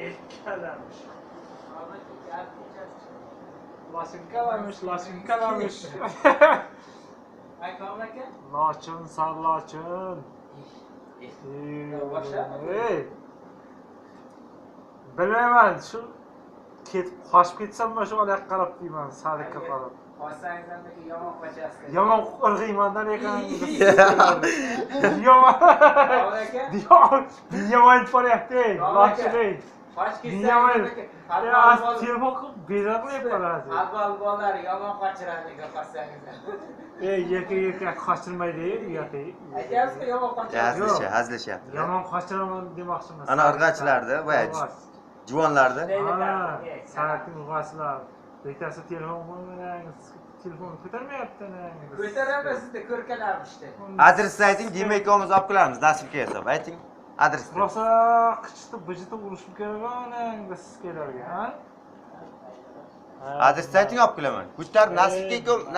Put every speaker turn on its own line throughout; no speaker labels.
Etkilenmiş. Lasinkalarmış.
Ay kamlaka?
Laçın, sarlaçın. Bilmayman, şu ketib qochib ketsam mana shu oyoqqa qarab deyman, sariqqa qarab.
Qo'ysangizki yomon qochasiz.
Yomon qo'rg'iymandan ekaningizda. Yomon. Yomon boryapti, lachilik.
Qochib
Yomon.
ketsangiz.
Telefon bezak qilib qoladi.
Avval bolalar yomon qochiradi qo'ysangiz.
Yerga qochirmaydi, uyatda.
Aytyapsiz yomon qochiradi.
Hazillashyapti.
Yomon qochiraman demoqchiman.
Ana irg'achilarda, boya juvonlarda.
Sariqning urg'asilar. Bittasi telefon qo'ymangiz, telefon ko'tarmayapti.
Ko'taramasizda ko'rkalarmishdi.
Adresni ayting, demak olib kelamiz, nasibga hisob. Ayting. Adresni.
Rosa qichitib, bijitib urishib kelganingda siz kelarga, ha?
Adresni ayting, olib kelaman. Ko'tarib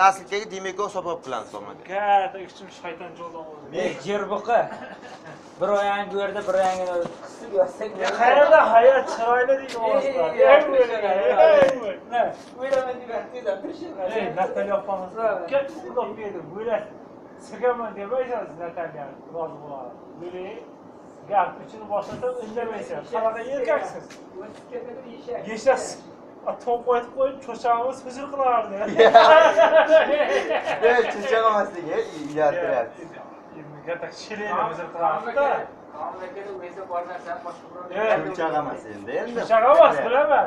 nasibga demak hisob olib kelamiz bo'lmadi.
Katta kichik shayton jo'ldan o'zi.
Jirbuqi. Bir oyang bu yerda, bir oyangni qisib yotsak.
Qayerda hayot chiroyli deydi o'zlar.
O'ylama demakda turishim.
Natalya opamiz. Katta xudo berdi. Bo'la sigaman demaysiz Natalya. Rozi bo'ladi. Bo'la gap uchun boshlasan, indamaysiz. Qanaqa erkaksiz? Yeshasiz. To'q qo'yib cho'chamiz huzur qilardi.
Cho'chaq emasligi, uyattiryapti.
Katta shireni huzur qilardi-da.
Mamlakatda o'zi bor narsa boshqa birovga.
Cho'chaq emas endi.
Cho'chaq emas, bilaman.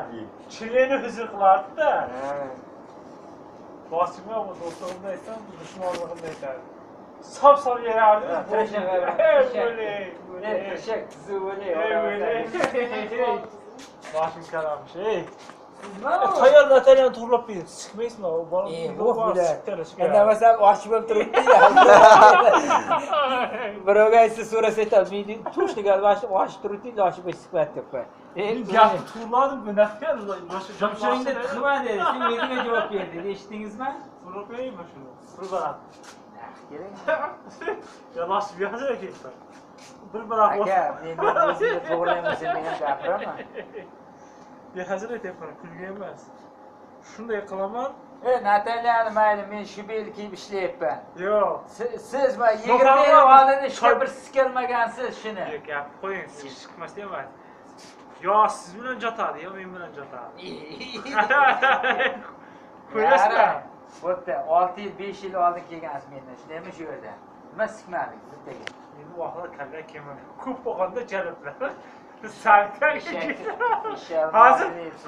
Shireni huzur qilardi-da. Boshqa bu do'stlarimda aytsam, dushmanligimda aytadi. Sop yerardi.
Eshak zuvli.
Boshim qaramish. Qayerda Natalyani turlab berdi. Sikmaysizmi? U bola
Indamasam ochib bo'lib turibdi. Birovga aytsa so'rasa aytadi, "Men to'shniga ochib turibdi, ochib sikmayapti" deb qo'y.
Gap turmadim, bunaqa
Shuningda nima dedi? Sen o'zingga javob berdi. Eshitdingizmi?
So'rab qo'yaymi shuni? So'rab.
Keling.
Yalash yo'qsa ketdi. Bir-biroq
Aka, men o'zimga to'g'ri emas degan gapiraman.
Behazir aytyapman, kulgi emas. Shunday qilaman.
Natalyani mayli, men shu bel kiyib ishlayapman.
Yo'q.
Siz va 20 yil oldin ishga bir sikelmagansiz shuni.
Yo'q, gap qo'ying, siz chiqmas demaydi. Yo siz bilan jotadi, yo men bilan jotadi. Ko'rasizmi?
Bo'pti, 6 yil, 5 yil oldin kelgansiz mendan. Shundaymi shu yerda? Nima sikmadingiz bittaga?
Endi vaqtlar kalla kelmadi. Ko'p bo'lganda jalblar. Salkar.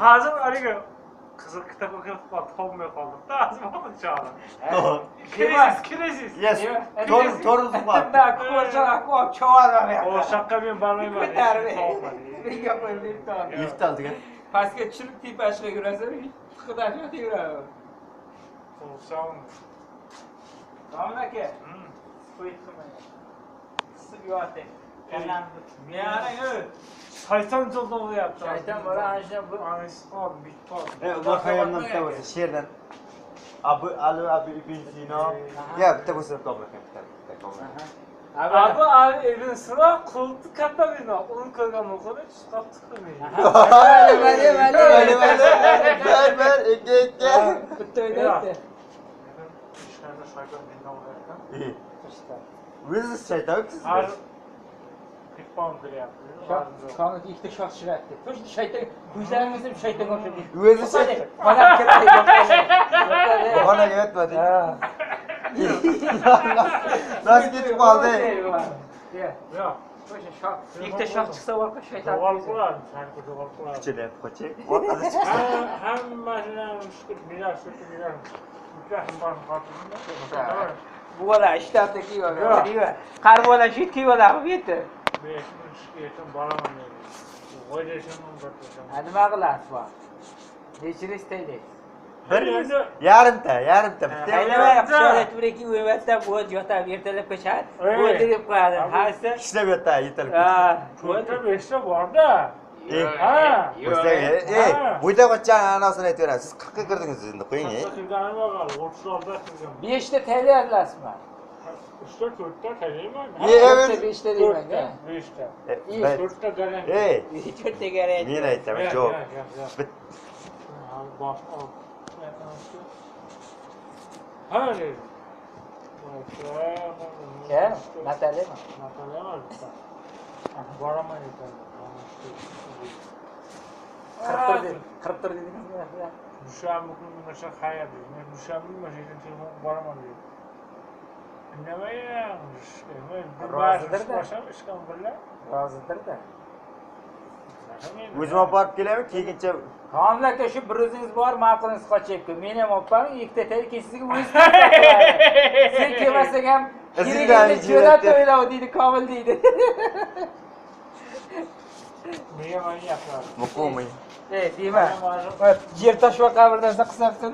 Hozir ariga qizil kitob o'qib topmay qoldim. Hozir vaqt chog'i. Kirasiz.
Yes. To'g'ri suhbat.
Da, ko'rchoq olib cho'g'alamayapti.
O shaqqa men bormayman.
Menga qo'yib turdi.
Yiftal degan.
Pastga tushirib tepashiga yurasan, xudoga yuraver.
Qo'sam.
Tamam aka. Qo'yibman. Qisib yoting.
Shayton jo'ldan o'yapti.
Shayton bola ana shu bu
Anishqon, bitqon.
Ular qayerdan bitta bo'lsa, she'rdan. Abu ibn Sino. Ya, bitta bo'lsa tomlakan, bitta.
Abu ibn Sino qulti katta bino. Uni ko'rgan bo'lsa, chiqib chiqmaydi.
Ber, ikki.
bitta o'ylaydi.
Shayton bino o'yapti.
O'zi shaytonsiz.
Bitqon qilyapti.
Qanot ikkita shox chiqadi. To'shni shayton, ko'zlaringiz ham shaytonga o'xshaydi.
O'zi shayton.
Mana kiradi.
Xonaga yotmadi. Nasib ketib qoldi.
Yo'q. O'sha shox, ikkita shox chiqsa orqa shayton.
Zo'g'al qiladi, sanki zo'g'al qiladi.
Kuchilab qo'chib.
Hammasini shukr, mirar.
Bu bola ishtabda kiyadi. Qari bola shu kiyadi, bu yerda.
Men shukr boraman men. O'ylashim mumkin.
Nima qilasiz bu? Nechini istaysiz?
Yarimta.
Aylamay qishloq turiki o'yvatda bu yotab ertalab qo'shadi. Bu deb qo'yadi. Hasi
Ishlab yotdi, yetalib.
Qo'yda beshta bor-da.
Buyda qo'chgan anasini aytaverasiz. Siz 40 ga kirdingiz endi, qo'ying.
40 kirganim yo'q, 30 larda kirgan.
5 ta tayyorlasizmi?
3'te 4'te tayyorman.
Evet.
5'te deyman-da.
5'te.
Ben
4'te garanti.
ey,
4'te garant.
men aytaman, javob. Bit.
Bosh ol. Ha, dedi.
Ya, Natalya mı?
Natalya var bitta. Boraman ekan.
44 dedingiz mi?
Dushanba kuni nasha xayr dedi. Men dushanba mashinadan telefon boraman dedi. Nima ya?
Rozidir-da.
ishqam birlar.
Rozidir-da.
O'zim olib borib kelaman, keyincha
Qonun aka shu bir o'zingiz bor, ma'qulingiz qochyapti. Men ham olib boring, ikkita tayyor sizga o'zingiz. Sen kelmasak ham
Izinglarni
kerakli jo'nat o'ylab deydi, Komil deydi.
Menga mana yaplar.
muqo'ming.
Deyman. Yer tosh va qabrdan qisab qil.